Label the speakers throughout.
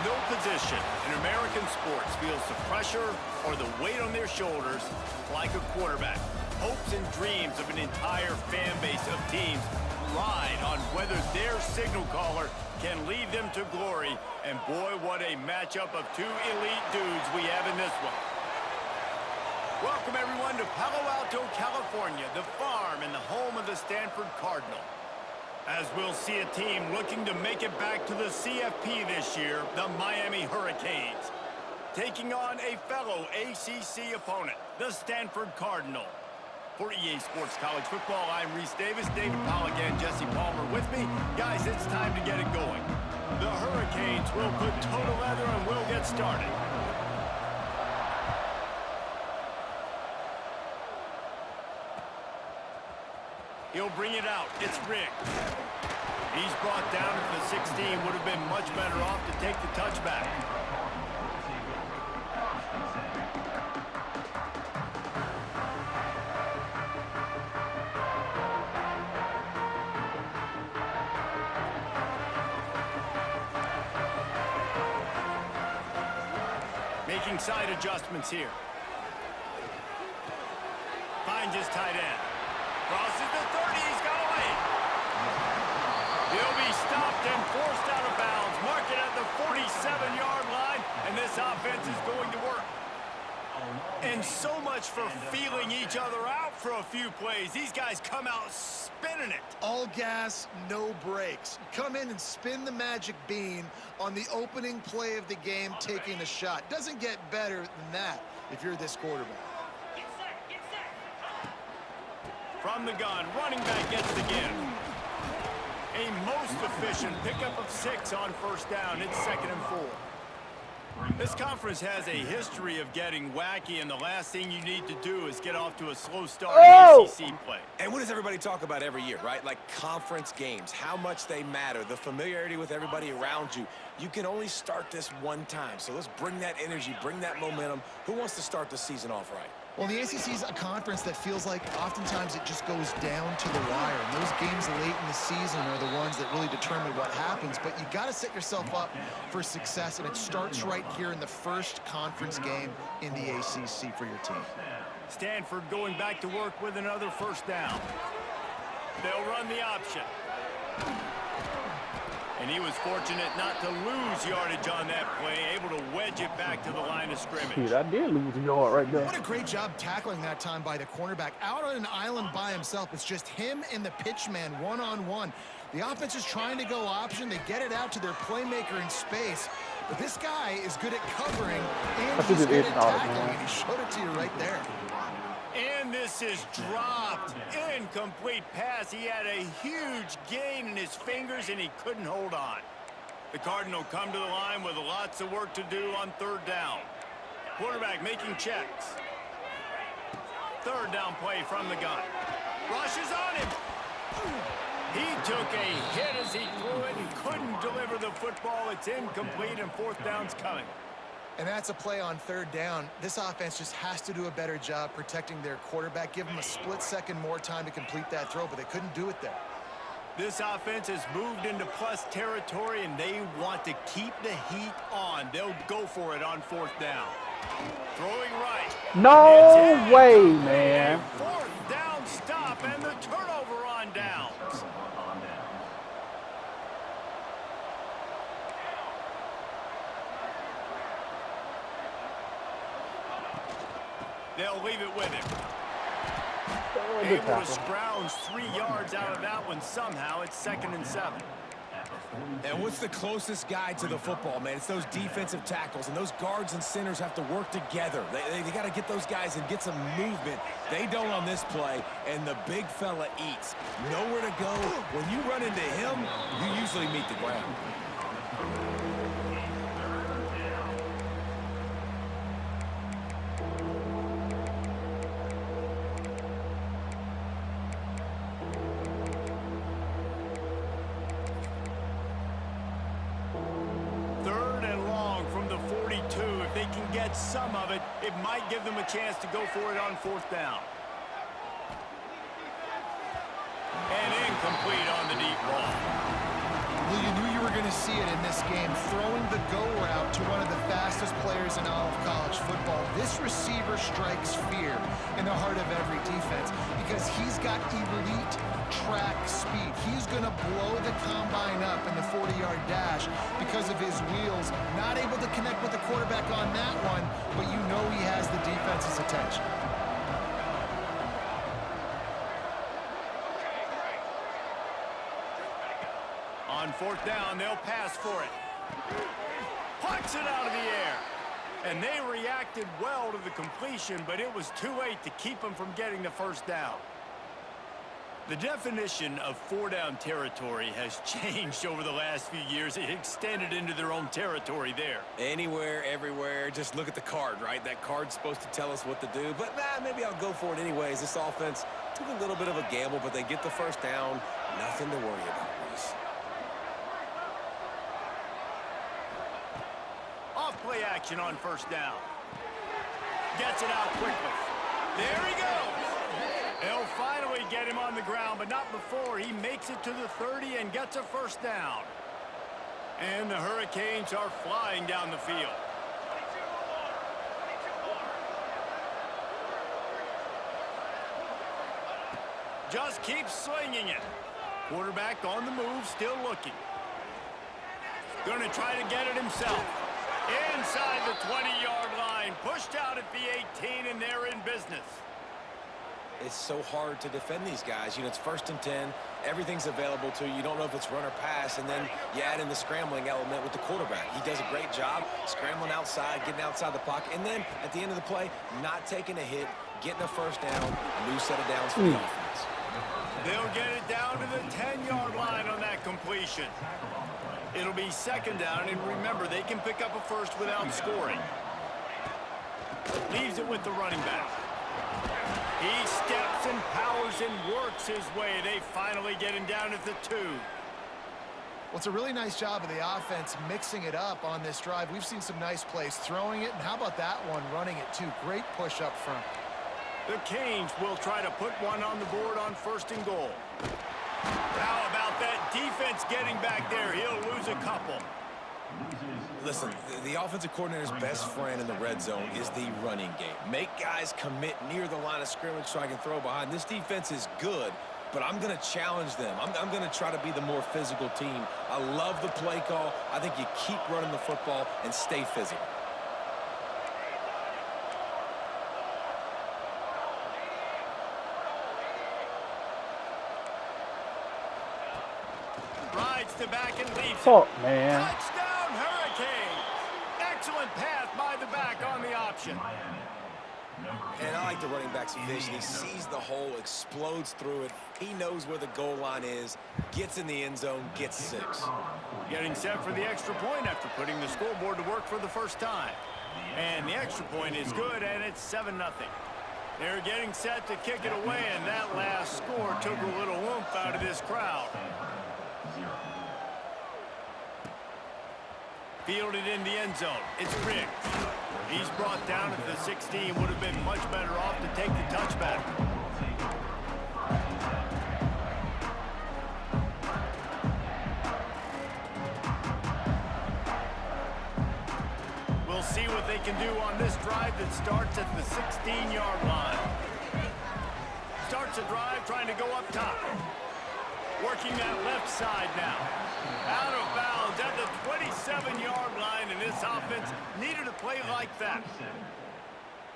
Speaker 1: No position in American sports feels the pressure or the weight on their shoulders like a quarterback. Hopes and dreams of an entire fan base of teams ride on whether their signal caller can lead them to glory. And boy, what a matchup of two elite dudes we have in this one. Welcome everyone to Palo Alto, California, the farm and the home of the Stanford Cardinal. As we'll see a team looking to make it back to the CFP this year, the Miami Hurricanes, taking on a fellow ACC opponent, the Standford Cardinal. For EA Sports College Football, I'm Reese Davis, David Pollack and Jesse Palmer with me. Guys, it's time to get it going. The Hurricanes will put total leather and we'll get started. He'll bring it out. It's Rick. He's brought down to the 16. Would have been much better off to take the touchback. Making side adjustments here. Finds his tight end. Crosses the 30, he's got away. He'll be stopped and forced out of bounds. Mark it at the 47-yard line, and this offense is going to work. And so much for feeling each other out for a few plays. These guys come out spinning it.
Speaker 2: All gas, no brakes. Come in and spin the magic bean on the opening play of the game, taking a shot. Doesn't get better than that if you're this quarterback.
Speaker 1: From the gun, running back gets the give. A most efficient pickup of 6 on first down. It's 2nd and 4. This conference has a history of getting wacky, and the last thing you need to do is get off to a slow start in ACC play.
Speaker 3: And what does everybody talk about every year, right? Like conference games, how much they matter, the familiarity with everybody around you. You can only start this one time, so let's bring that energy, bring that momentum. Who wants to start the season off right?
Speaker 2: Well, the ACC is a conference that feels like oftentimes it just goes down to the wire. And those games late in the season are the ones that really determine what happens. But you got to set yourself up for success, and it starts right here in the first conference game in the ACC for your team.
Speaker 1: Stanford going back to work with another first down. They'll run the option. And he was fortunate not to lose yardage on that play, able to wedge it back to the line of scrimmage.
Speaker 4: Dude, I did lose a yard right there.
Speaker 2: What a great job tackling that time by the cornerback. Out on an island by himself. It's just him and the pitch man one-on-one. The offense is trying to go option. They get it out to their playmaker in space. But this guy is good at covering, and he's good at tackling, and he showed it to you right there.
Speaker 1: And this is dropped. Incomplete pass. He had a huge gain in his fingers, and he couldn't hold on. The Cardinal come to the line with lots of work to do on third down. Quarterback making checks. Third down play from the gun. Rushes on him. He took a hit as he threw it and couldn't deliver the football. It's incomplete, and fourth down's coming.
Speaker 2: And that's a play on third down. This offense just has to do a better job protecting their quarterback. Give them a split second more time to complete that throw, but they couldn't do it there.
Speaker 1: This offense has moved into plus territory, and they want to keep the heat on. They'll go for it on fourth down. Throwing right.
Speaker 4: No way, man.
Speaker 1: Fourth down stop, and the turnover on downs. They'll leave it with him. Able to scrounge 3 yards out of that one somehow. It's 2nd and 7.
Speaker 3: And what's the closest guy to the football, man? It's those defensive tackles, and those guards and centers have to work together. They got to get those guys and get some movement. They don't on this play, and the big fella eats. Nowhere to go. When you run into him, you usually meet the ground.
Speaker 1: Some of it, it might give them a chance to go for it on fourth down. And incomplete on the deep ball.
Speaker 2: Well, you knew you were going to see it in this game. Throwing the go route to one of the fastest players in all of college football. This receiver strikes fear in the heart of every defense because he's got elite track speed. He's going to blow the combine up in the 40-yard dash because of his wheels. Not able to connect with the quarterback on that one, but you know he has the defense's attention.
Speaker 1: On fourth down, they'll pass for it. Pucks it out of the air. And they reacted well to the completion, but it was too late to keep them from getting the first down. The definition of four-down territory has changed over the last few years. It extended into their own territory there.
Speaker 3: Anywhere, everywhere, just look at the card, right? That card's supposed to tell us what to do, but maybe I'll go for it anyways. This offense took a little bit of a gamble, but they get the first down. Nothing to worry about, Reese.
Speaker 1: Off-play action on first down. Gets it out quickly. There he goes. They'll finally get him on the ground, but not before he makes it to the 30 and gets a first down. And the Hurricanes are flying down the field. Just keeps swinging it. Quarterback on the move, still looking. Going to try to get it himself. Inside the 20-yard line, pushed out at the 18, and they're in business.
Speaker 3: It's so hard to defend these guys. You know, it's 1st and 10. Everything's available to you. You don't know if it's run or pass, and then you add in the scrambling element with the quarterback. He does a great job scrambling outside, getting outside the pocket, and then at the end of the play, not taking a hit, getting a first down, a new set of downs for the offense.
Speaker 1: They'll get it down to the 10-yard line on that completion. It'll be 2nd down, and remember, they can pick up a first without scoring. Leaves it with the running back. He steps and powers and works his way. They finally get him down at the 2.
Speaker 2: Well, it's a really nice job of the offense mixing it up on this drive. We've seen some nice plays throwing it, and how about that one running it too? Great push up front.
Speaker 1: The Canes will try to put one on the board on 1st and goal. How about that defense getting back there? He'll lose a couple.
Speaker 3: Listen, the offensive coordinator's best friend in the red zone is the running game. Make guys commit near the line of scrimmage so I can throw behind. This defense is good, but I'm going to challenge them. I'm going to try to be the more physical team. I love the play call. I think you keep running the football and stay physical.
Speaker 1: Rides to back and leaves it.
Speaker 4: Fuck, man.
Speaker 1: Touchdown, Hurricanes. Excellent pass by the back on the option.
Speaker 3: And I like the running back's vision. He sees the hole, explodes through it. He knows where the goal line is, gets in the end zone, gets 6.
Speaker 1: Getting set for the extra point after putting the scoreboard to work for the first time. And the extra point is good, and it's 7-0. They're getting set to kick it away, and that last score took a little oomph out of this crowd. Fielded in the end zone. It's Riggs. He's brought down at the 16. Would have been much better off to take the touchback. We'll see what they can do on this drive that starts at the 16-yard line. Starts a drive trying to go up top. Working that left side now. Out of bounds at the 27-yard line, and this offense needed a play like that.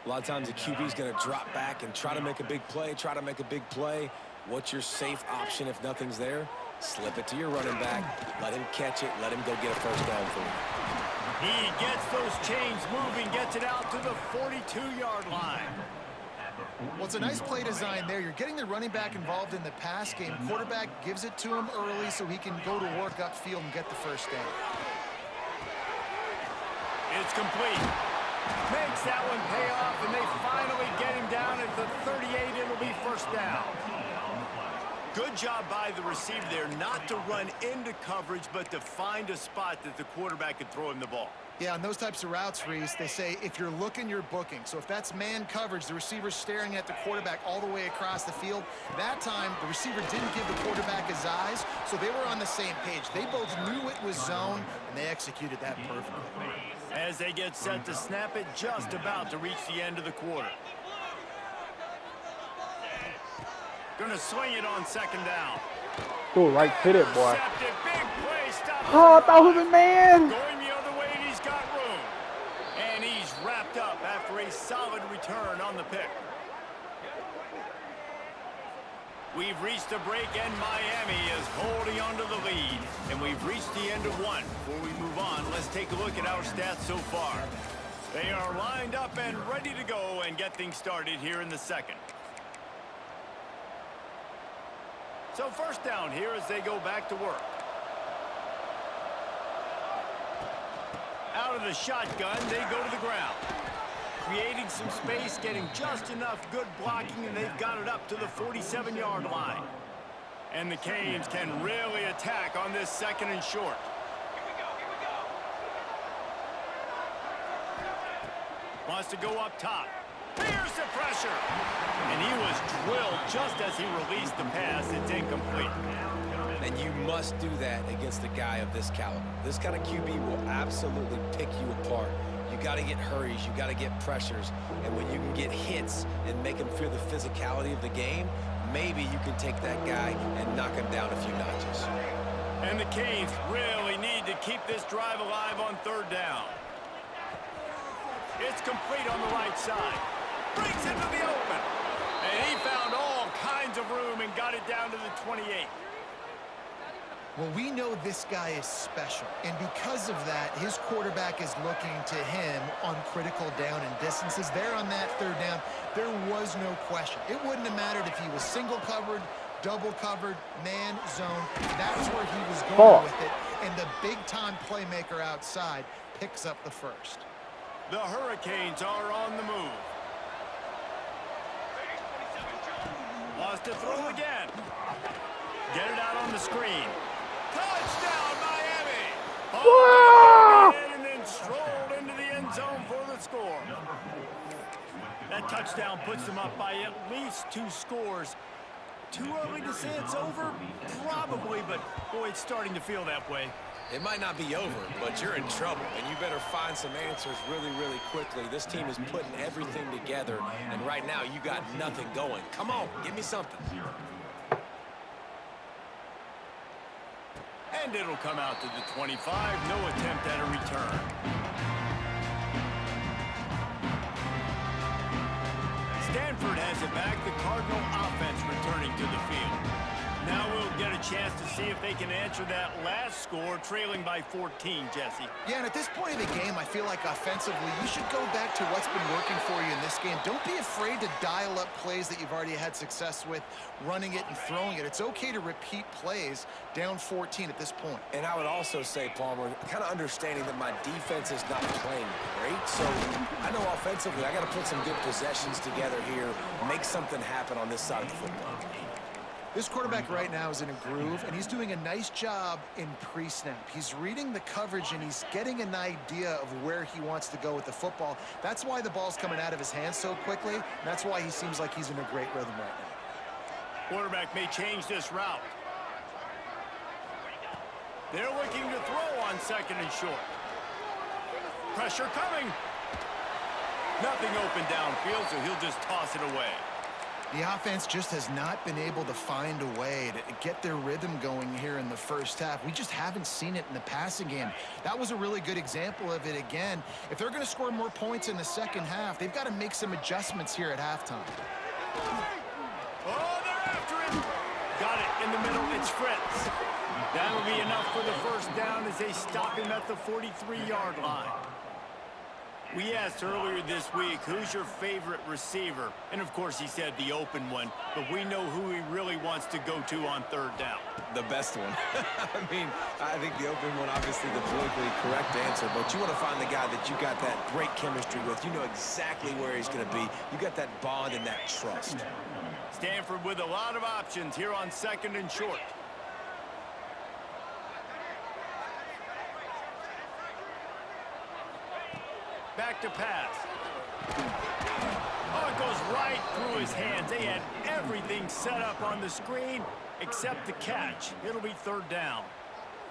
Speaker 3: A lot of times the QB's going to drop back and try to make a big play, What's your safe option if nothing's there? Slip it to your running back, let him catch it, let him go get a first down for you.
Speaker 1: He gets those chains moving, gets it out to the 42-yard line.
Speaker 2: Well, it's a nice play design there. You're getting the running back involved in the pass game. Quarterback gives it to him early so he can go to work upfield and get the first down.
Speaker 1: It's complete. Makes that one pay off, and they finally get him down at the 38. It'll be first down. Good job by the receiver there not to run into coverage, but to find a spot that the quarterback could throw him the ball.
Speaker 2: Yeah, on those types of routes, Reese, they say if you're looking, you're booking. So if that's man coverage, the receiver's staring at the quarterback all the way across the field. That time, the receiver didn't give the quarterback his eyes, so they were on the same page. They both knew it was zone, and they executed that perfectly.
Speaker 1: As they get set to snap it, just about to reach the end of the quarter. Gonna swing it on second down.
Speaker 4: Threw it right to it, boy.
Speaker 1: Intercepted. Big play. Stop.
Speaker 4: Oh, I thought it was a man.
Speaker 1: Going the other way, and he's got room. And he's wrapped up after a solid return on the pick. We've reached a break, and Miami is holding on to the lead. And we've reached the end of one. Before we move on, let's take a look at our stats so far. They are lined up and ready to go and get things started here in the second. So first down here as they go back to work. Out of the shotgun, they go to the ground. Creating some space, getting just enough good blocking, and they've got it up to the 47-yard line. And the Canes can really attack on this second and short. Wants to go up top. Here's the pressure. And he was drilled just as he released the pass. It's incomplete.
Speaker 3: And you must do that against a guy of this caliber. This kind of QB will absolutely pick you apart. You got to get hurries. You got to get pressures. And when you can get hits and make him feel the physicality of the game, maybe you can take that guy and knock him down a few notches.
Speaker 1: And the Canes really need to keep this drive alive on third down. It's complete on the right side. Brings into the open. And he found all kinds of room and got it down to the 28.
Speaker 2: Well, we know this guy is special, and because of that, his quarterback is looking to him on critical down and distances. There on that third down, there was no question. It wouldn't have mattered if he was single covered, double covered, man, zone. That's where he was going with it, and the big-time playmaker outside picks up the first.
Speaker 1: The Hurricanes are on the move. Wants to throw again. Get it out on the screen. Touchdown, Miami! Oh, and then strolled into the end zone for the score. That touchdown puts them up by at least 2 scores. Too early to say it's over? Probably, but boy, it's starting to feel that way.
Speaker 3: It might not be over, but you're in trouble, and you better find some answers really, really quickly. This team is putting everything together, and right now you got nothing going. Come on, give me something.
Speaker 1: And it'll come out to the 25. No attempt at a return. Stanford has it back. The Cardinal offense returning to the field. Now we'll get a chance to see if they can answer that last score, trailing by 14, Jesse.
Speaker 2: Yeah, and at this point in the game, I feel like offensively, you should go back to what's been working for you in this game. Don't be afraid to dial up plays that you've already had success with, running it and throwing it. It's okay to repeat plays down 14 at this point.
Speaker 3: And I would also say, Palmer, kind of understanding that my defense is not playing great. So I know offensively, I got to put some good possessions together here, make something happen on this side of the football.
Speaker 2: This quarterback right now is in a groove, and he's doing a nice job in pre-snap. He's reading the coverage, and he's getting an idea of where he wants to go with the football. That's why the ball's coming out of his hands so quickly, and that's why he seems like he's in a great rhythm right now.
Speaker 1: Quarterback may change this route. They're looking to throw on second and short. Pressure coming. Nothing open downfield, so he'll just toss it away.
Speaker 2: The offense just has not been able to find a way to get their rhythm going here in the first half. We just haven't seen it in the passing game. That was a really good example of it again. If they're going to score more points in the second half, they've got to make some adjustments here at halftime.
Speaker 1: Oh, they're after him. Got it in the middle. It's Fritz. That'll be enough for the first down as they stop him at the 43-yard line. We asked earlier this week, who's your favorite receiver? And, of course, he said the open one. But we know who he really wants to go to on third down.
Speaker 3: The best one. I mean, I think the open one, obviously the politically correct answer. But you want to find the guy that you got that great chemistry with. You know exactly where he's going to be. You got that bond and that trust.
Speaker 1: Stanford with a lot of options here on 2nd and short. Back to pass. Oh, it goes right through his hands. They had everything set up on the screen except the catch. It'll be 3rd down.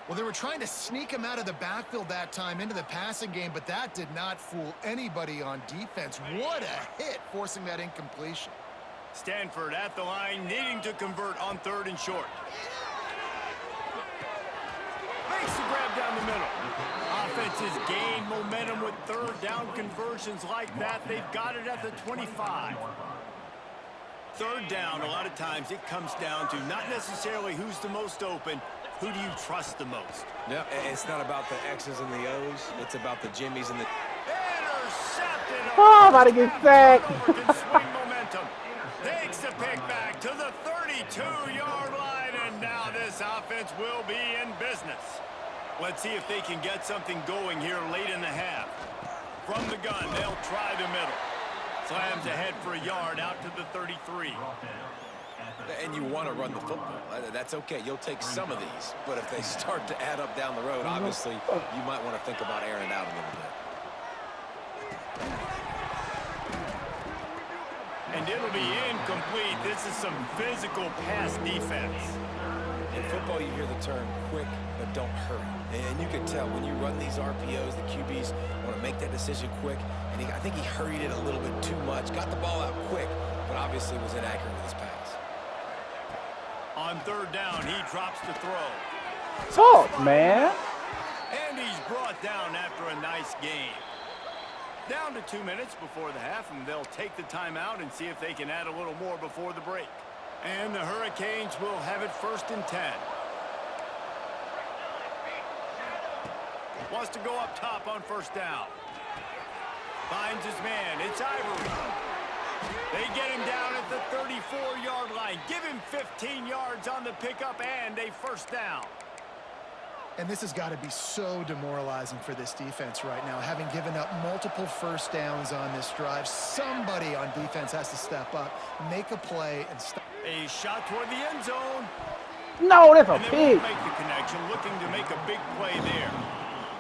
Speaker 2: Well, they were trying to sneak him out of the backfield that time into the passing game, but that did not fool anybody on defense. What a hit, forcing that incompletion.
Speaker 1: Stanford at the line, needing to convert on 3rd and short. Makes the grab down the middle. Offense has gained momentum with 3rd down conversions like that. They've got it at the 25. 3rd down, a lot of times it comes down to not necessarily who's the most open, who do you trust the most?
Speaker 3: Yeah, it's not about the X's and the O's. It's about the Jimmies and the...
Speaker 1: Intercepted!
Speaker 4: Oh, I'm about to get sacked.
Speaker 1: Can swing momentum. Takes the pick back to the 32-yard line, and now this offense will be in business. Let's see if they can get something going here late in the half. From the gun, they'll try the middle. Slams ahead for a yard out to the 33.
Speaker 3: And you want to run the football. That's okay. You'll take some of these. But if they start to add up down the road, obviously, you might want to think about airing it out a little bit.
Speaker 1: And it'll be incomplete. This is some physical pass defense.
Speaker 3: In football, you hear the term quick, but don't hurry. And you can tell when you run these RPOs, the QBs want to make that decision quick. And I think he hurried it a little bit too much. Got the ball out quick, but obviously was inaccurate with his pass.
Speaker 1: On 3rd down, he drops the throw.
Speaker 4: Talk, man.
Speaker 1: And he's brought down after a nice game. Down to 2 minutes before the half, and they'll take the timeout and see if they can add a little more before the break. And the Hurricanes will have it 1st and 10. Wants to go up top on 1st down. Finds his man. It's Ivory. They get him down at the 34-yard line. Give him 15 yards on the pickup and a 1st down.
Speaker 2: And this has got to be so demoralizing for this defense right now. Having given up multiple 1st downs on this drive, somebody on defense has to step up, make a play, and stop.
Speaker 1: A shot toward the end zone.
Speaker 4: No, that's a
Speaker 1: And they
Speaker 4: pig.
Speaker 1: won't make the connection, looking to make a big play there.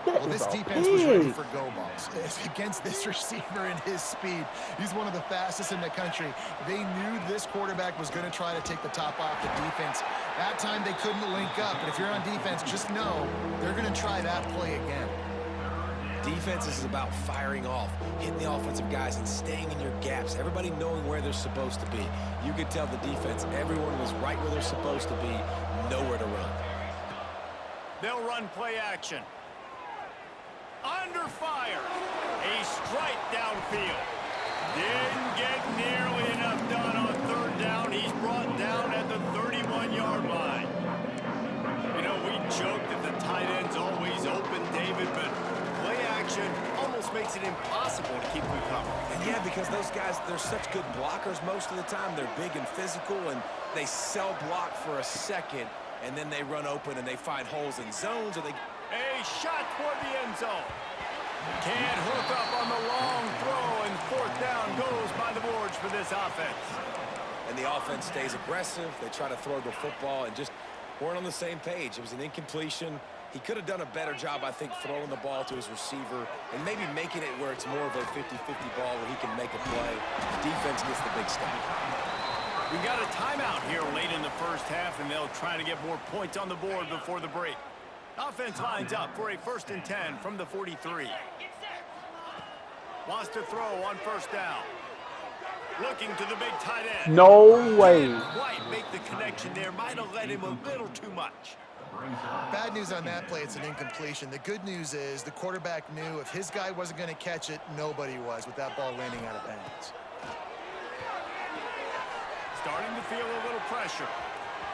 Speaker 2: Well, this defense was ready for go balls. Against this receiver and his speed, he's one of the fastest in the country. They knew this quarterback was going to try to take the top off the defense. That time they couldn't link up, but if you're on defense, just know they're going to try that play again.
Speaker 3: Defense is about firing off, hitting the offensive guys, and staying in your gaps. Everybody knowing where they're supposed to be. You could tell the defense, everyone was right where they're supposed to be, nowhere to run.
Speaker 1: They'll run play action. Under fire. A strike downfield. Didn't get nearly enough done on 3rd down. He's brought down at the 31-yard line. You know, we joke that the tight end's always open, David, but play action almost makes it impossible to keep them covered.
Speaker 3: And yeah, because those guys, they're such good blockers most of the time. They're big and physical, and they sell block for a second, and then they run open and they find holes in zones, or they...
Speaker 1: A shot toward the end zone. Can't hook up on the long throw, and 4th down goes by the boards for this offense.
Speaker 3: And the offense stays aggressive. They try to throw the football and just weren't on the same page. It was an incompletion. He could have done a better job, I think, throwing the ball to his receiver and maybe making it where it's more of a 50-50 ball where he can make a play. Defense gets the big stop.
Speaker 1: We got a timeout here late in the 1st half, and they'll try to get more points on the board before the break. Offense lines up for a 1st and 10 from the 43. Wants to throw on 1st down. Looking to the big tight end.
Speaker 4: No way.
Speaker 1: Quite make the connection there. Might have led him a little too much.
Speaker 2: Bad news on that play, it's an incompletion. The good news is the quarterback knew if his guy wasn't going to catch it, nobody was with that ball landing out of bounds.
Speaker 1: Starting to feel a little pressure.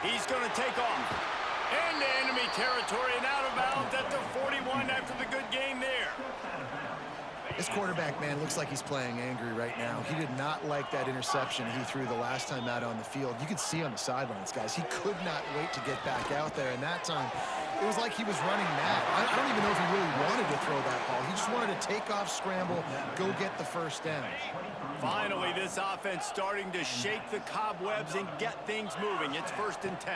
Speaker 1: He's going to take off. Into enemy territory and out of bounds at the 41 after the good game there.
Speaker 2: This quarterback, man, looks like he's playing angry right now. He did not like that interception he threw the last time out on the field. You could see on the sidelines, guys, he could not wait to get back out there. And that time, it was like he was running mad. I don't even know if he really wanted to throw that ball. He just wanted to takeoff scramble, go get the first down.
Speaker 1: Finally, this offense starting to shake the cobwebs and get things moving. It's 1st and 10.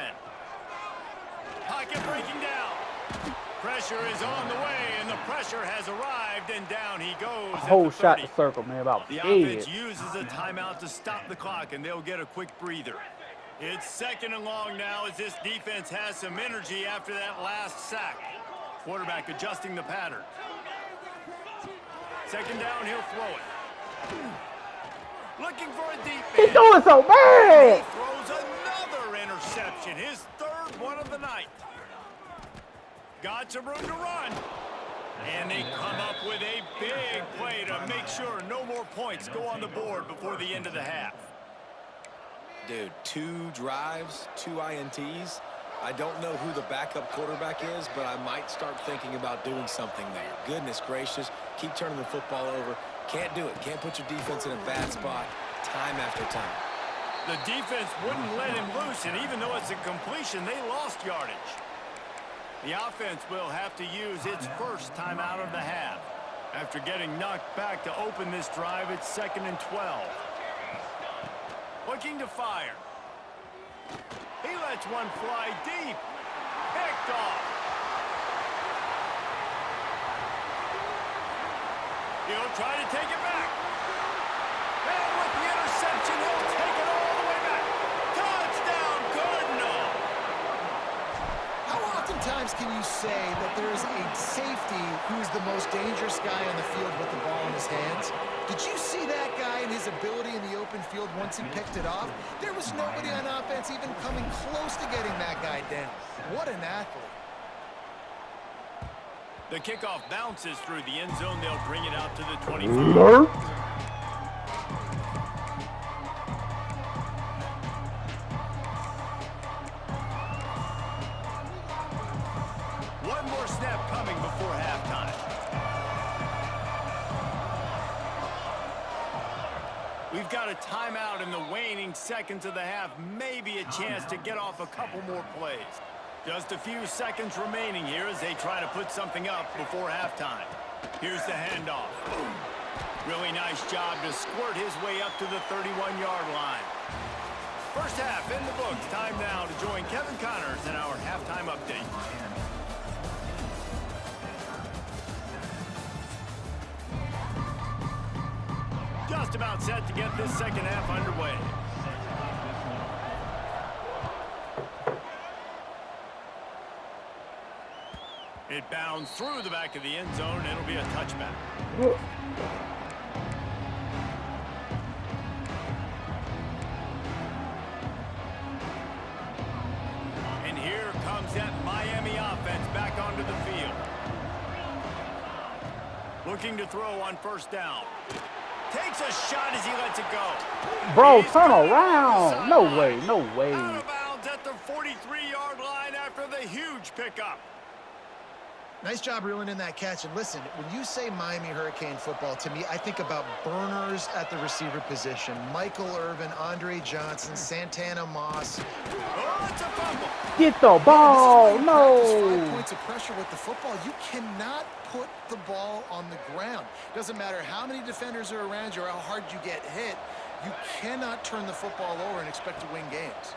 Speaker 1: Pocket breaking down. Pressure is on the way, and the pressure has arrived, and down he goes.
Speaker 4: A whole shot to circle, man, about
Speaker 1: the
Speaker 4: dead.
Speaker 1: offense uses a timeout to stop the clock, and they'll get a quick breather. It's 2nd and long now as this defense has some energy after that last sack. Quarterback adjusting the pattern. 2nd down, he'll throw it. Looking for a deep
Speaker 4: He's
Speaker 1: man.
Speaker 4: doing so bad.
Speaker 1: He throws another interception, his 3rd one of the night. Got some room to run. And they come up with a big play to make sure no more points go on the board before the end of the half.
Speaker 3: Dude, 2 drives, 2 INTs. I don't know who the backup quarterback is, but I might start thinking about doing something there. Goodness gracious, keep turning the football over. Can't do it. Can't put your defense in a bad spot time after time.
Speaker 1: The defense wouldn't let him loose, and even though it's a completion, they lost yardage. The offense will have to use its first timeout of the half. After getting knocked back to open this drive, it's 2nd and 12. Looking to fire. He lets one fly deep. Picked off. He'll try to take it back. And with the interception, he'll take it all the way back. Touchdown, Cardinal.
Speaker 2: How oftentimes can you say that there is a safety who's the most dangerous guy on the field with the ball in his hands? Did you see that guy and his ability in the open field once he picked it off? There was nobody on offense even coming close to getting that guy down. What an athlete.
Speaker 1: The kickoff bounces through the end zone. They'll bring it out to the 25. One more snap coming before halftime. We've got a timeout in the waning seconds of the half. Maybe a chance to get off a couple more plays. Just a few seconds remaining here as they try to put something up before halftime. Here's the handoff. Really nice job to squirt his way up to the 31-yard line. First half in the books. Time now to join Kevin Connors in our halftime update. Just about set to get this second half underway. It bounds through the back of the end zone. It'll be a touchback. And here comes that Miami offense back onto the field. Looking to throw on 1st down. Takes a shot as he lets it go.
Speaker 4: Bro, turn around. No way, no way.
Speaker 1: Out of bounds at the 43-yard line after the huge pickup.
Speaker 2: Nice job reeling in that catch. And listen, when you say Miami Hurricane football, to me, I think about burners at the receiver position. Michael Irvin, Andre Johnson, Santana Moss.
Speaker 1: Oh, it's a fumble.
Speaker 4: Get the ball.
Speaker 2: Yeah,
Speaker 4: No.
Speaker 2: 5 points of pressure with the football. You cannot put the ball on the ground. Doesn't matter how many defenders are around you or how hard you get hit. You cannot turn the football over and expect to win games.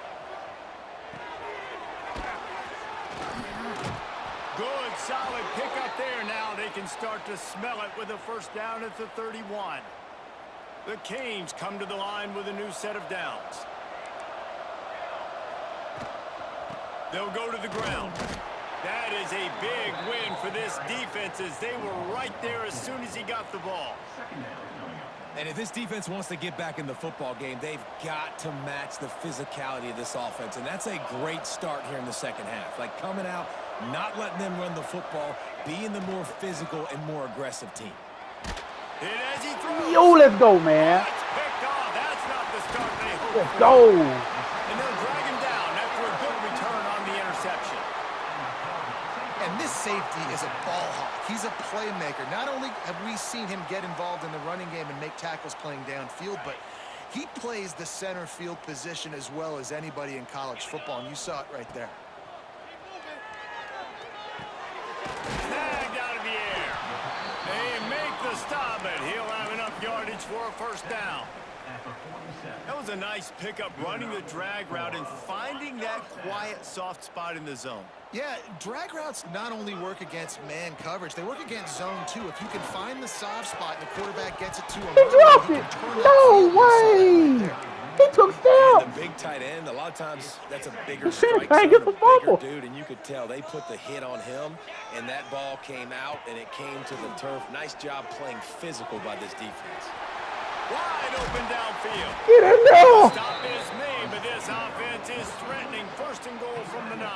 Speaker 1: Good, solid pickup there. Now they can start to smell it with a 1st down at the 31. The Canes come to the line with a new set of downs. They'll go to the ground. That is a big win for this defense as they were right there as soon as he got the ball.
Speaker 3: And if this defense wants to get back in the football game, they've got to match the physicality of this offense. And that's a great start here in the second half. Like coming out, not letting them run the football, being the more physical and more aggressive team.
Speaker 1: And as he throws,
Speaker 4: Yo, let's go, man.
Speaker 1: that's picked off. That's not the start they hoped
Speaker 4: Let's
Speaker 1: for.
Speaker 4: go.
Speaker 1: And they'll drag him down after a good return on the interception.
Speaker 2: And this safety is a ball hawk. He's a playmaker. Not only have we seen him get involved in the running game and make tackles playing downfield, but he plays the center field position as well as anybody in college football, and you saw it right there.
Speaker 1: Snagged out of the air. They make the stop, but he'll have enough yardage for a first down. That was a nice pickup, running the drag route and finding that quiet, soft spot in the zone.
Speaker 2: Yeah, drag routes not only work against man coverage, they work against zone too. If you can find the soft spot and the quarterback gets it to him,
Speaker 4: He dropped it. No way. He took down.
Speaker 3: And the big tight end, a lot of times that's a bigger
Speaker 4: The center
Speaker 3: strike
Speaker 4: can't
Speaker 3: zone,
Speaker 4: get
Speaker 3: a
Speaker 4: the fumble.
Speaker 3: bigger dude, and you could tell they put the hit on him, and that ball came out, and it came to the turf. Nice job playing physical by this defense.
Speaker 1: Wide open downfield.
Speaker 4: Get in there.
Speaker 1: Stop is made, but this offense is threatening. First and goal from the 9.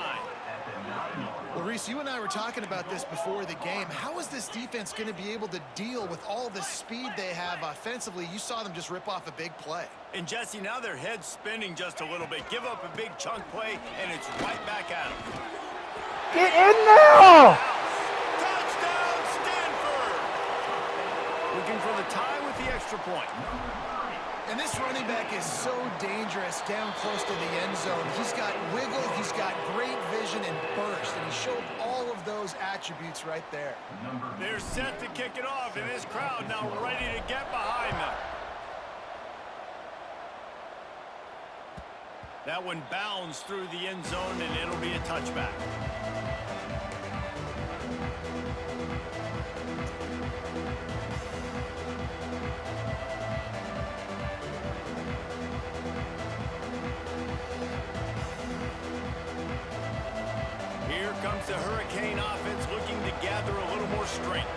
Speaker 2: Well, Reese, you and I were talking about this before the game. How is this defense going to be able to deal with all the speed they have offensively? You saw them just rip off a big play.
Speaker 1: And Jesse, now their head's spinning just a little bit. Give up a big chunk play, and it's right back at them.
Speaker 4: Get in there.
Speaker 1: Touchdown, Stanford! Looking for the tie with the extra point.
Speaker 2: And this running back is so dangerous down close to the end zone. He's got wiggle, he's got great vision and burst, and he showed all of those attributes right there.
Speaker 1: They're set to kick it off, and this crowd now ready to get behind them. That one bounds through the end zone, and it'll be a touchback. Here comes the Hurricane offense looking to gather a little more strength.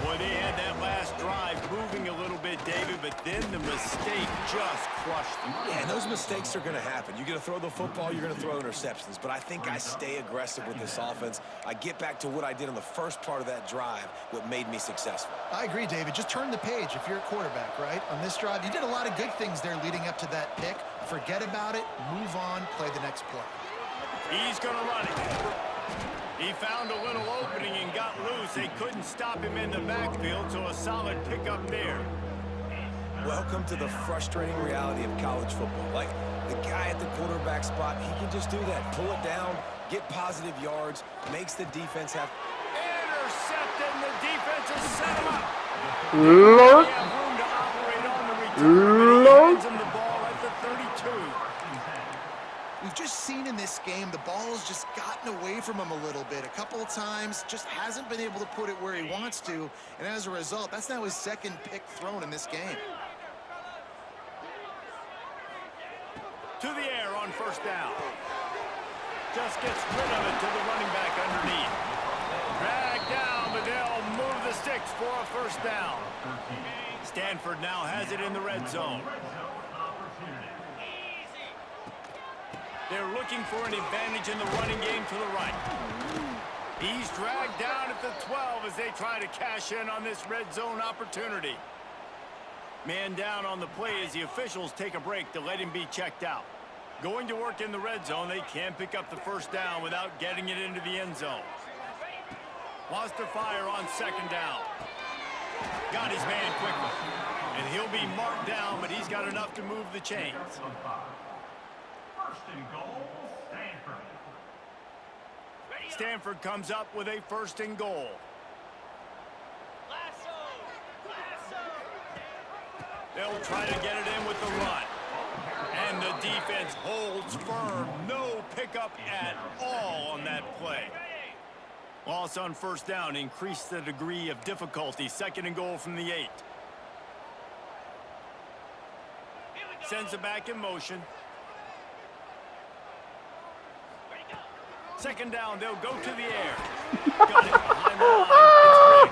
Speaker 1: Boy, they had that last drive moving a little bit, David, but then the mistake just crushed them.
Speaker 3: Yeah, and those mistakes are going to happen. You're going to throw the football, you're going to throw interceptions. But I think I stay aggressive with this offense. I get back to what I did on the first part of that drive, what made me successful.
Speaker 2: I agree, David. Just turn the page if you're a quarterback, right? On this drive, you did a lot of good things there leading up to that pick. Forget about it, move on, play the next play.
Speaker 1: He's going to run it. He found a little opening and got loose. They couldn't stop him in the backfield, so a solid pickup there.
Speaker 3: Welcome to the frustrating reality of college football. Like, the guy at the quarterback spot, he can just do that. Pull it down, get positive yards, makes the defense have...
Speaker 1: Intercepted, and the defense has set him up.
Speaker 4: Lurk.
Speaker 1: They have room to operate on the return. He hands him the ball at the 32.
Speaker 2: We've just seen in this game the ball has just gotten away from him a little bit. A couple of times, just hasn't been able to put it where he wants to. And as a result, that's now his second pick thrown in this game.
Speaker 1: To the air on first down. Just gets rid of it to the running back underneath. Drag down, but they'll move the sticks for a first down. Stanford now has it in the red zone. They're looking for an advantage in the running game to the right. He's dragged down at the 12 as they try to cash in on this red zone opportunity. Man down on the play as the officials take a break to let him be checked out. Going to work in the red zone, they can't pick up the first down without getting it into the end zone. Lost to fire on second down. Got his man quickly. And he'll be marked down, but he's got enough to move the chains.
Speaker 5: First and goal, Stanford.
Speaker 1: Stanford comes up with a first and goal. They'll try to get it in with the run. And the defense holds firm. No pickup at all on that play. Loss on first down increased the degree of difficulty. Second and goal from the 8. Sends it back in motion. Second down, they'll go to the air. Got it behind the line.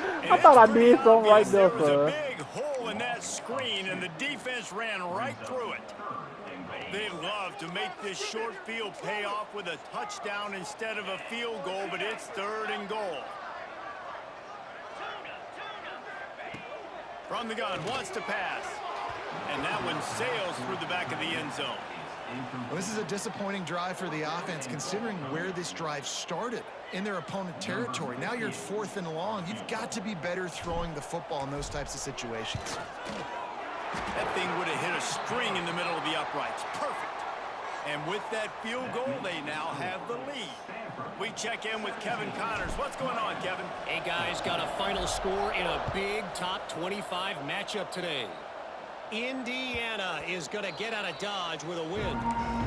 Speaker 1: It's Riggs.
Speaker 4: I thought I did something right there,
Speaker 1: There was a
Speaker 4: sir.
Speaker 1: big hole in that screen, and the defense ran right through it. They love to make this short field pay off with a touchdown instead of a field goal, but it's third and goal. From the gun, wants to pass. And that one sails through the back of the end zone.
Speaker 2: Well, this is a disappointing drive for the offense, considering where this drive started in their opponent territory. Now you're 4th and long. You've got to be better throwing the football in those types of situations.
Speaker 1: That thing would have hit a string in the middle of the uprights. Perfect. And with that field goal, they now have the lead. We check in with Kevin Connors. What's going on, Kevin?
Speaker 6: Hey, guys, got a final score in a big top 25 matchup today. Indiana is going to get out of Dodge with a win.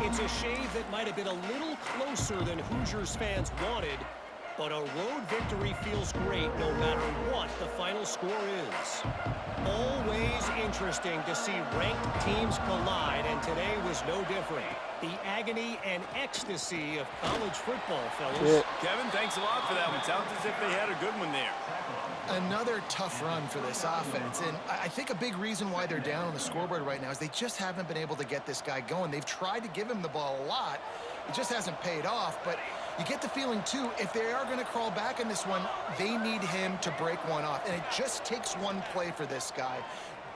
Speaker 6: It's a shave that might have been a little closer than Hoosiers fans wanted, but a road victory feels great no matter what the final score is. Always interesting to see ranked teams collide, and today was no different. The agony and ecstasy of college football, fellas.
Speaker 4: Yeah.
Speaker 1: Kevin, thanks a lot for that one. Sounds as if they had a good one there.
Speaker 2: Another tough run for this offense, and I think a big reason why they're down on the scoreboard right now is they just haven't been able to get this guy going. They've tried to give him the ball a lot. It just hasn't paid off, but you get the feeling, too, if they are going to crawl back in this one, they need him to break one off, and it just takes one play for this guy.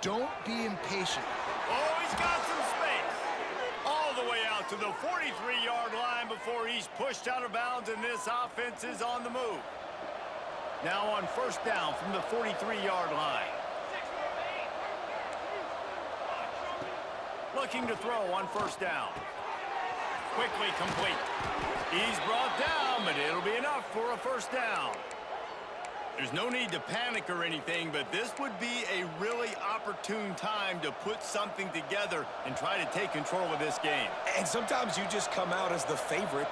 Speaker 2: Don't be impatient.
Speaker 1: Oh, he's got some space. All the way out to the 43-yard line before he's pushed out of bounds, and this offense is on the move. Now on first down from the 43-yard line. Looking to throw on first down. Quickly complete. He's brought down, but it'll be enough for a first down. There's no need to panic or anything, but this would be a really opportune time to put something together and try to take control of this game.
Speaker 3: And sometimes you just come out as the favorite,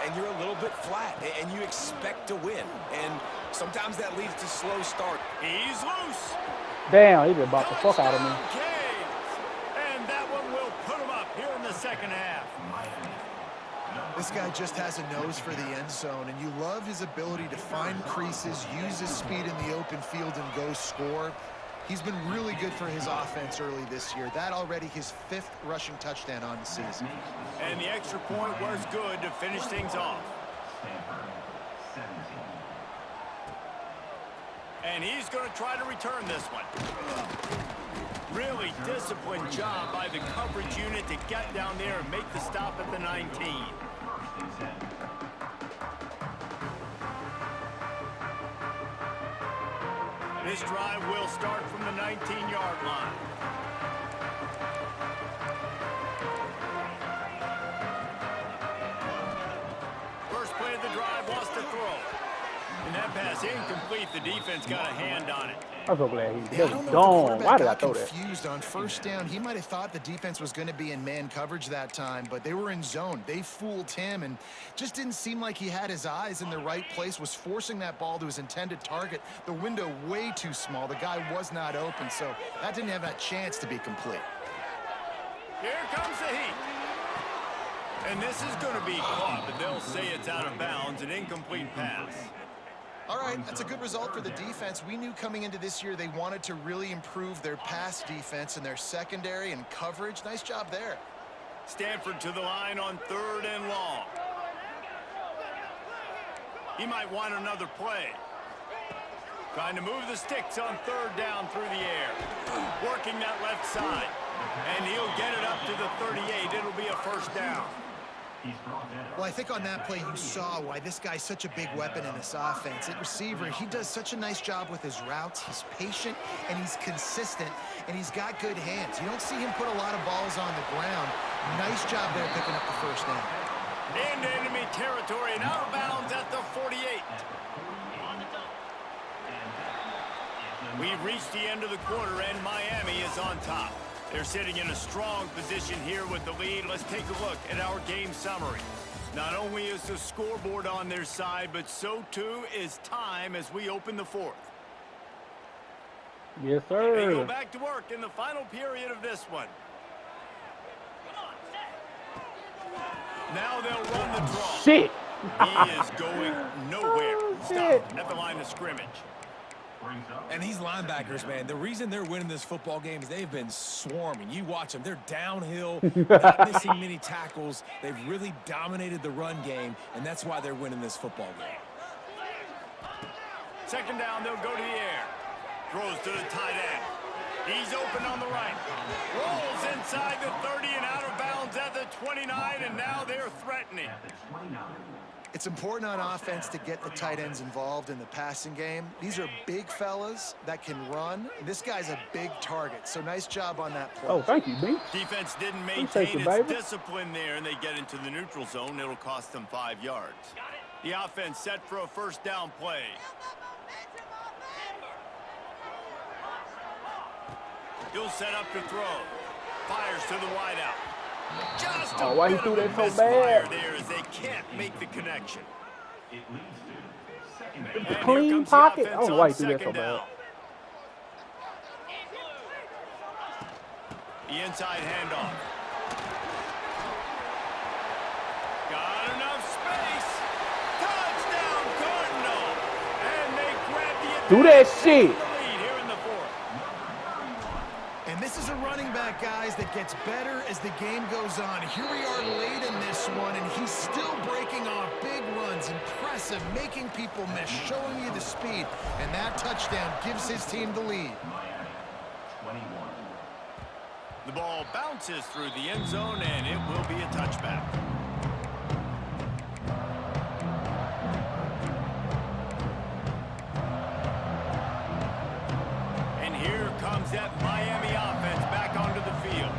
Speaker 3: and you're a little bit flat, and you expect to win. And sometimes that leads to slow start.
Speaker 1: He's loose.
Speaker 4: Damn, he just bought the fuck out of me.
Speaker 1: Touchdown, Canes. And that one will put him up here in the second half.
Speaker 2: This guy just has a nose for the end zone, and you love his ability to find creases, use his speed in the open field, and go score. He's been really good for his offense early this year. That already his 5th rushing touchdown on the season.
Speaker 1: And the extra point was good to finish things off. And he's going to try to return this one. Really disciplined job by the coverage unit to get down there and make the stop at the 19. This drive will start from the 19-yard line. First play of the drive wants to throw. And that pass incomplete. The defense got a hand on it.
Speaker 4: I'm so glad he
Speaker 2: Yeah, I
Speaker 4: was
Speaker 2: don't know if the
Speaker 4: gone.
Speaker 2: quarterback
Speaker 4: Why did I
Speaker 2: got
Speaker 4: throw that?
Speaker 2: confused on first down. He might have thought the defense was going to be in man coverage that time, but they were in zone. They fooled him and just didn't seem like he had his eyes in the right place, was forcing that ball to his intended target. The window way too small. The guy was not open, so that didn't have that chance to be complete.
Speaker 1: Here comes the heat. And this is going to be caught, but they'll say it's out of bounds, an incomplete pass.
Speaker 2: All right, that's a good result for the defense. We knew coming into this year they wanted to really improve their pass defense and their secondary and coverage. Nice job there.
Speaker 1: Stanford to the line on 3rd and long. He might want another play. Trying to move the sticks on 3rd down through the air. Working that left side. And he'll get it up to the 38. It'll be a first down.
Speaker 2: Well, I think on that play you saw why this guy's such a big weapon in this offense. At receiver, he does such a nice job with his routes. He's patient, and he's consistent, and he's got good hands. You don't see him put a lot of balls on the ground. Nice job there picking up the first down.
Speaker 1: Into enemy territory and out of bounds at the 48. We've reached the end of the quarter, and Miami is on top. They're sitting in a strong position here with the lead. Let's take a look at our game summary. Not only is the scoreboard on their side, but so too is time as we open the 4th.
Speaker 4: Yes,
Speaker 1: They go
Speaker 4: sir.
Speaker 1: back to work in the final period of this one. Now they'll run the draw.
Speaker 4: Shit.
Speaker 1: He is going nowhere.
Speaker 4: shit.
Speaker 1: Stop at the line of scrimmage.
Speaker 3: And these linebackers, man, the reason they're winning this football game is they've been swarming. You watch them. They're downhill, not missing many tackles. They've really dominated the run game, and that's why they're winning this football game.
Speaker 1: Second down, they'll go to the air. Throws to the tight end. He's open on the right. Rolls inside the 30 and out of bounds at the 29, and now they're threatening.
Speaker 2: It's important on offense to get the tight ends involved in the passing game. These are big fellas that can run. This guy's a big target, so nice job on that play.
Speaker 4: Oh, thank you, B.
Speaker 1: Defense didn't
Speaker 4: Appreciate
Speaker 1: maintain
Speaker 4: you,
Speaker 1: its
Speaker 4: baby.
Speaker 1: discipline there, and they get into the neutral zone. It'll cost them 5 yards. The offense set for a first down play. He'll set up to throw. Fires to the wideout. Just a
Speaker 4: why he
Speaker 1: bit
Speaker 4: threw
Speaker 1: of a
Speaker 4: that so
Speaker 1: misfire
Speaker 4: bad?
Speaker 1: there as they can't make the connection.
Speaker 5: It leads to second and
Speaker 1: And here
Speaker 4: Clean
Speaker 1: comes the
Speaker 4: pocket.
Speaker 1: offense
Speaker 4: I don't know
Speaker 1: on
Speaker 4: why he threw that so
Speaker 1: second down.
Speaker 4: bad.
Speaker 1: The inside handoff. Got enough space. Touchdown, Cardinal. And they grab the
Speaker 4: Do that
Speaker 1: advantage.
Speaker 4: shit.
Speaker 1: The lead here in the fourth.
Speaker 2: And this is a running back, guys, that gets better as the game goes on. Here we are late in this one, and he's still breaking off big runs. Impressive, making people miss, showing you the speed. And that touchdown gives his team the lead.
Speaker 5: Miami, 21.
Speaker 1: The ball bounces through the end zone, and it will be a touchback. And here comes that Miami offense back onto the field.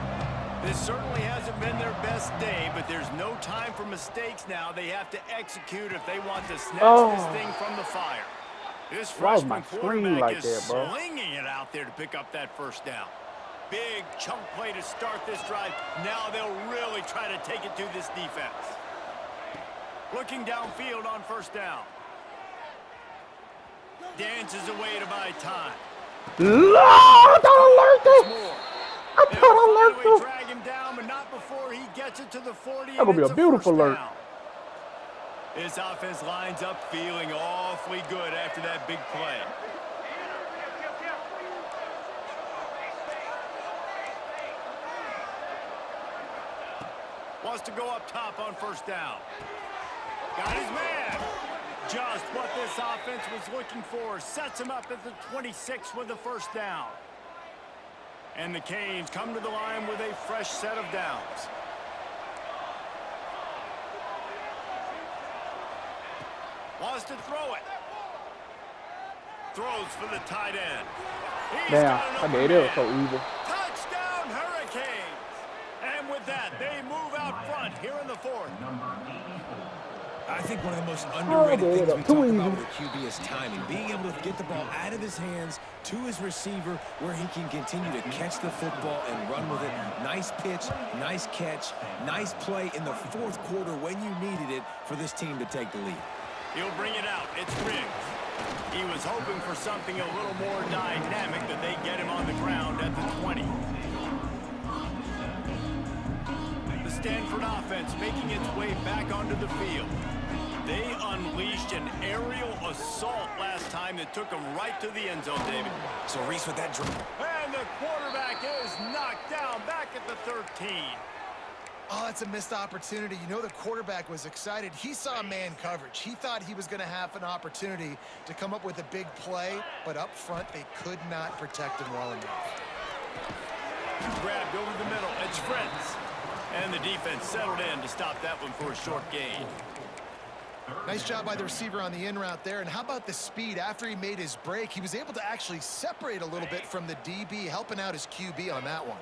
Speaker 1: This certainly hasn't been their best day, but there's no time for mistakes now. They have to execute if they want to snatch this thing from the fire. This
Speaker 4: Why was my
Speaker 1: freshman
Speaker 4: screen
Speaker 1: quarterback
Speaker 4: like
Speaker 1: is
Speaker 4: that, bro?
Speaker 1: slinging it out there to pick up that first down. Big chunk play to start this drive. Now they'll really try to take it to this defense. Looking downfield on first down. Dances away to buy time.
Speaker 4: No, I thought I learned
Speaker 1: More.
Speaker 4: I thought I
Speaker 1: They'll
Speaker 4: learned
Speaker 1: drag him down, but not before he gets it to the 40.
Speaker 4: That gonna be a beautiful
Speaker 1: first
Speaker 4: alert.
Speaker 1: down. This offense lines up feeling awfully good after that big play. Wants to go up top on first down. Got his man. Just what this offense was looking for. Sets him up at the 26 with the first down. And the Canes come to the line with a fresh set of downs. Wants to throw it. Throws for the tight end. He's
Speaker 4: Damn,
Speaker 1: got an
Speaker 4: I
Speaker 1: open
Speaker 4: gave it was so
Speaker 1: man.
Speaker 4: evil.
Speaker 1: Touchdown, Hurricanes. And with that, they move out front here in the fourth.
Speaker 3: I think one of the most underrated
Speaker 4: Oh,
Speaker 3: things we
Speaker 4: too
Speaker 3: talk
Speaker 4: easy.
Speaker 3: about with a QB is timing. Being able to get the ball out of his hands to his receiver where he can continue to catch the football and run with it. Nice pitch, nice catch, nice play in the fourth quarter when you needed it for this team to take the lead.
Speaker 1: He'll bring it out. It's Riggs. He was hoping for something a little more dynamic, but they get him on the ground at the 20. The Standford offense making its way back onto the field. They unleashed an aerial assault last time that took them right to the end zone, David.
Speaker 3: So Reese with that drop.
Speaker 1: And the quarterback is knocked down back at the 13.
Speaker 2: Oh, that's a missed opportunity. You know the quarterback was excited. He saw man coverage. He thought he was going to have an opportunity to come up with a big play, but up front they could not protect him well enough.
Speaker 1: Grabbed over the middle. It's Fritz. And the defense settled in to stop that one for a short gain.
Speaker 2: Nice job by the receiver on the in route there. And how about the speed? After he made his break, he was able to actually separate a little bit from the DB, helping out his QB on that one.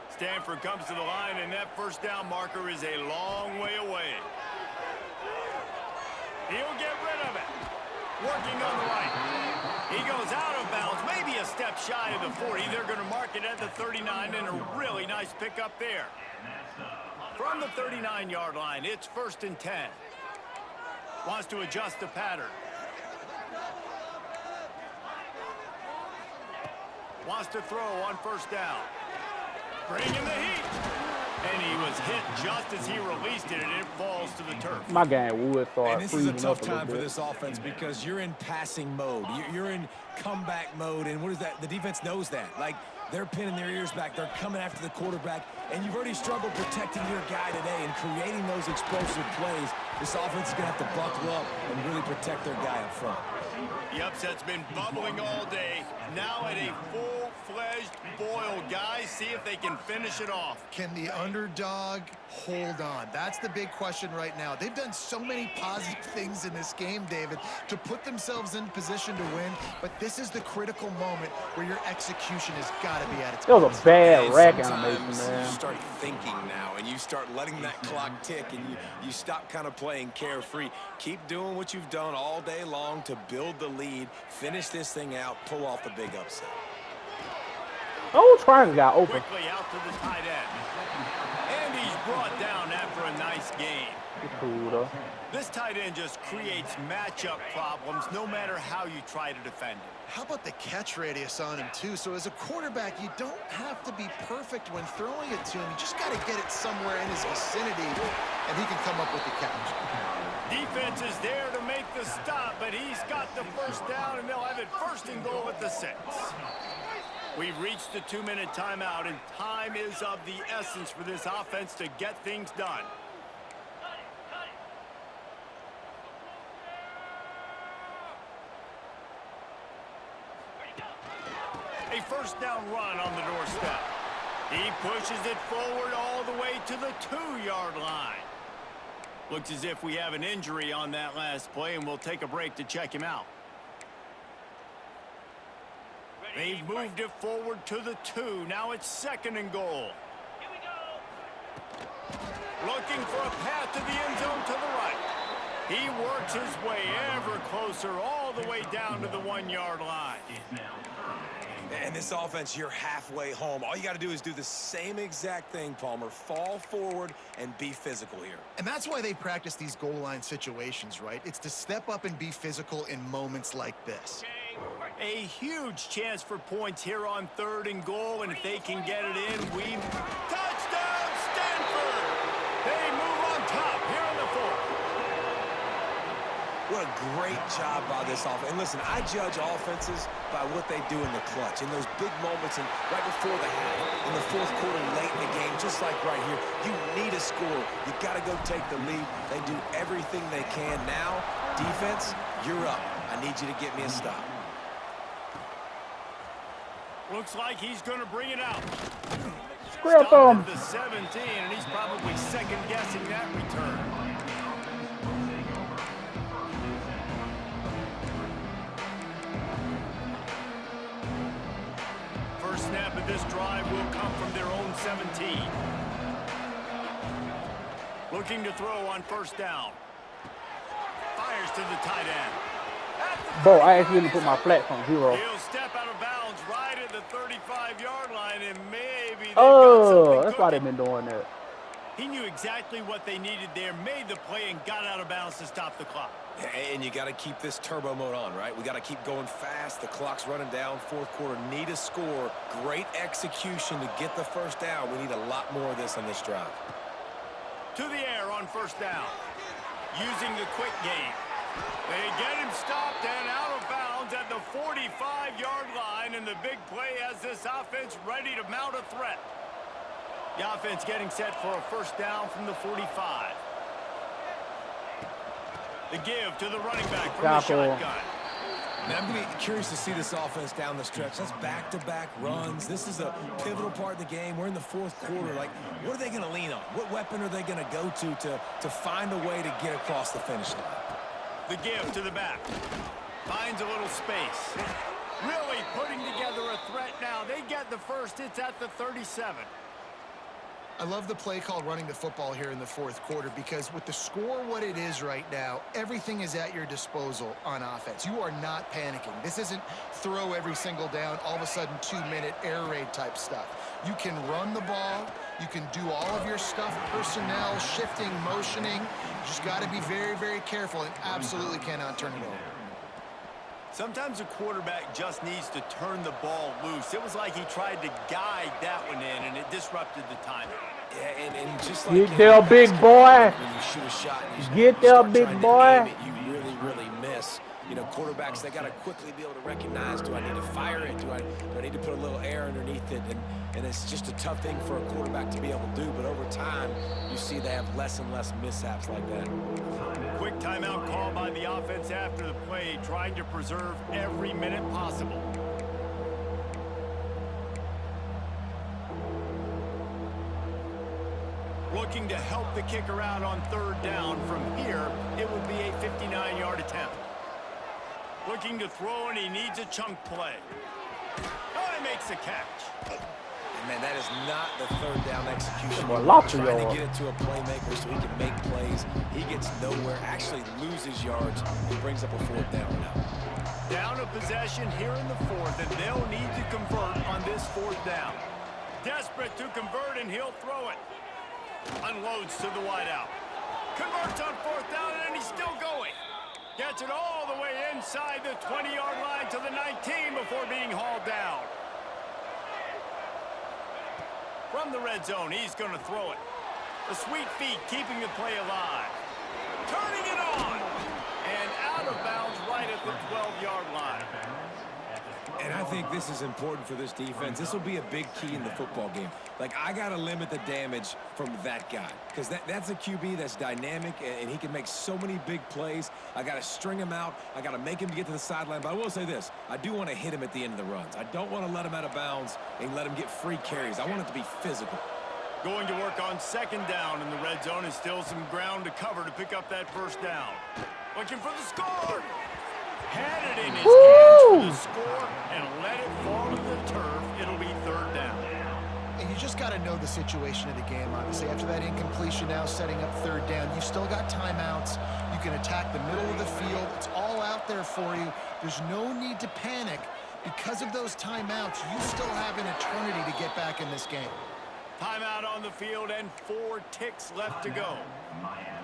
Speaker 1: Stanford comes to the line, and that first down marker is a long way away. He'll get rid of it. Working on the right. He goes out of bounds, maybe a step shy of the 40. They're going to mark it at the 39, and a really nice pickup there. From the 39-yard line, it's 1st and 10. Wants to adjust the pattern. Wants to throw on first down. Bringing the heat. And he was hit just as he released it, and it falls to the turf.
Speaker 4: My game would start
Speaker 3: And this is a
Speaker 4: freezing
Speaker 3: tough
Speaker 4: up a little
Speaker 3: time for
Speaker 4: bit.
Speaker 3: this offense because you're in passing mode. You're in comeback mode, and what is that? The defense knows that. Like, they're pinning their ears back. They're coming after the quarterback, and you've already struggled protecting your guy today and creating those explosive plays. This offense is going to have to buckle up and really protect their guy up front.
Speaker 1: The upset's been bubbling all day. Now at a full-fledged boil, guys. See if they can finish it off.
Speaker 2: Can the underdog hold on? That's the big question right now. They've done so many positive things in this game, David, to put themselves in position to win, but this is the critical moment where your execution has got to be at its
Speaker 4: It was
Speaker 2: best.
Speaker 4: a bad rack
Speaker 3: Sometimes
Speaker 4: animation, man.
Speaker 3: you start thinking now, and you start letting that clock tick, and you stop kind of playing carefree. Keep doing what you've done all day long to build the lead, finish this thing out, pull off the big upset.
Speaker 4: Oh, triangle got open.
Speaker 1: Quickly out to the tight end. And he's brought down after a nice gain.
Speaker 4: Cool, though.
Speaker 1: This tight end just creates matchup problems no matter how you try to defend it.
Speaker 2: How about the catch radius on him, too? So as a quarterback, you don't have to be perfect when throwing it to him. You just got to get it somewhere in his vicinity, and he can come up with the catch.
Speaker 1: Defense is there to make the stop, but he's got the first down, and they'll have it 1st and goal at the 6. We've reached the 2-minute timeout, and time is of the essence for this offense to get things done. A 1st down run on the doorstep. He pushes it forward all the way to the 2-yard line. Looks as if we have an injury on that last play, and we'll take a break to check him out. They've moved it forward to the 2. Now it's 2nd and goal. Here we go. Looking for a path to the end zone to the right. He works his way ever closer all the way down to the 1-yard line.
Speaker 3: And this offense, you're halfway home. All you got to do is do the same exact thing, Palmer. Fall forward and be physical here.
Speaker 2: And that's why they practice these goal line situations, right? It's to step up and be physical in moments like this.
Speaker 1: A huge chance for points here on 3rd and goal, and if they can get it in, touchdown, Stanford! They move on top here in the 4th.
Speaker 3: What a great job by this offense. And listen, I judge offenses by what they do in the clutch, in those big moments, and right before the half, in the 4th quarter, late in the game, just like right here. You need a score. You got to go take the lead. They do everything they can. Now, defense, you're up. I need you to get me a stop.
Speaker 1: Looks like he's going to bring it out.
Speaker 4: Scrap him.
Speaker 1: The 17, and he's probably second-guessing that return. First snap of this drive will come from their own 17. Looking to throw on 1st down. Fires to the tight end.
Speaker 4: Bro, I accidentally put my flats on 0.
Speaker 1: He'll step out of bounds right at the 35-yard line, and maybe
Speaker 4: Oh, that's why they've been doing that.
Speaker 1: He knew exactly what they needed there, made the play, and got out of bounds to stop the clock.
Speaker 3: And you got to keep this turbo mode on, right? We got to keep going fast. The clock's running down. 4th quarter, need a score. Great execution to get the 1st down. We need a lot more of this on this drive.
Speaker 1: To the air on 1st down. Using the quick game. They get him stopped and out of bounds at the 45-yard line, and the big play has this offense ready to mount a threat. The offense getting set for a 1st down from the 45. The give to the running back from the shotgun.
Speaker 3: Now, I'm going to be curious to see this offense down the stretch. That's back-to-back runs. This is a pivotal part of the game. We're in the 4th quarter. Like, what are they going to lean on? What weapon are they going to go to find a way to get across the finish line?
Speaker 1: The give to the back. Finds a little space. Really putting together a threat now. They get the 1st. It's at the 37.
Speaker 2: I love the play called running the football here in the 4th quarter, because with the score what it is right now, everything is at your disposal on offense. You are not panicking. This isn't throw every single down, all of a sudden 2-minute air raid type stuff. You can run the ball. You can do all of your stuff, personnel, shifting, motioning. You just got to be very, very careful and absolutely cannot turn it over.
Speaker 1: Sometimes a quarterback just needs to turn the ball loose. It was like he tried to guide that one in, and it disrupted the timing.
Speaker 3: Yeah, and just like
Speaker 4: Get there, big boy.
Speaker 3: when you shoot a shot,
Speaker 4: Get there, big boy.
Speaker 3: You really, really miss. You know, quarterbacks, they got to quickly be able to recognize, do I need to fire it? Do I need to put a little air underneath it? And it's just a tough thing for a quarterback to be able to do. But over time, you see they have less and less mishaps like that.
Speaker 1: Quick timeout call by the offense after the play, trying to preserve every minute possible. Looking to help the kicker out on third down. From here, it would be a 59-yard attempt. Looking to throw, and he needs a chunk play. Oh, he makes a catch.
Speaker 3: And man, that is not the third down execution.
Speaker 4: Boy, lots of
Speaker 3: Trying to
Speaker 4: yards.
Speaker 3: get it to a playmaker so he can make plays. He gets nowhere, actually loses yards, and brings up a fourth down now.
Speaker 1: Down a possession here in the fourth, and they'll need to convert on this fourth down. Desperate to convert, and he'll throw it. Unloads to the wideout. Converts on fourth down, and he's still going. Gets it all the way inside the 20-yard line to the 19 before being hauled down. From the red zone, he's going to throw it. The sweet feet keeping the play alive. Turning it on. And out of bounds right at the 12-yard line.
Speaker 3: And I think this is important for this defense. This will be a big key in the football game. Like, I got to limit the damage from that guy because that's a QB that's dynamic, and he can make so many big plays. I got to string him out. I got to make him get to the sideline. But I will say this. I do want to hit him at the end of the runs. I don't want to let him out of bounds and let him get free carries. I want it to be physical.
Speaker 1: Going to work on second down in the red zone, and still some ground to cover to pick up that first down. Looking for the score. Had it in his hands for the score and let it fall to the turf. It'll be third down.
Speaker 2: And you just got to know the situation of the game, obviously. After that incompletion now setting up third down, you've still got timeouts. You can attack the middle of the field. It's all out there for you. There's no need to panic. Because of those timeouts, you still have an eternity to get back in this game.
Speaker 1: Timeout on the field and 4 ticks left to go.
Speaker 5: Miami.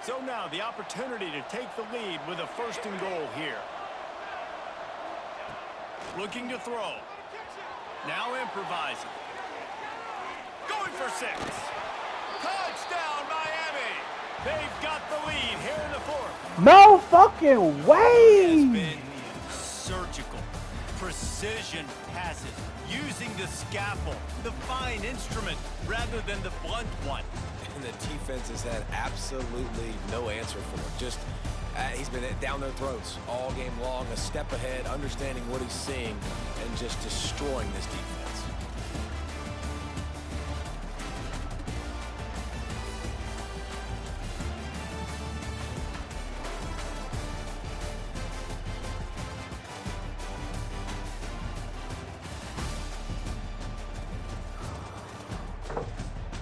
Speaker 1: So now the opportunity to take the lead with a first and goal here. Looking to throw. Now improvising. Going for 6. Touchdown, Miami. They've got the lead here in the fourth.
Speaker 4: No fucking
Speaker 1: Has
Speaker 4: way!
Speaker 1: been surgical, precision passes, using the scalpel, the fine instrument, rather than the blunt one.
Speaker 3: And the defense has had absolutely no answer for him. Just, he's been down their throats all game long, a step ahead, understanding what he's seeing, and just destroying this defense.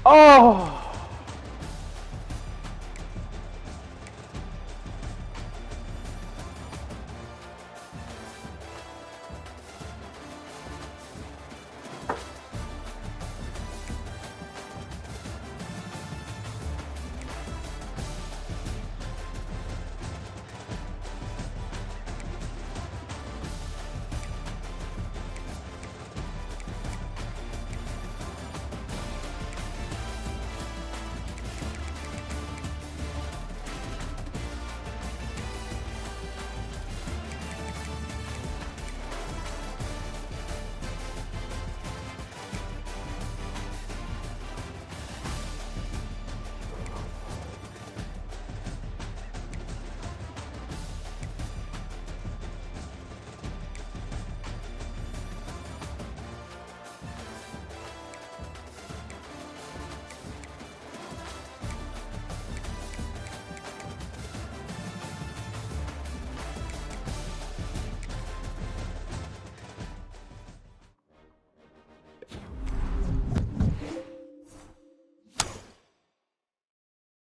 Speaker 4: Oh!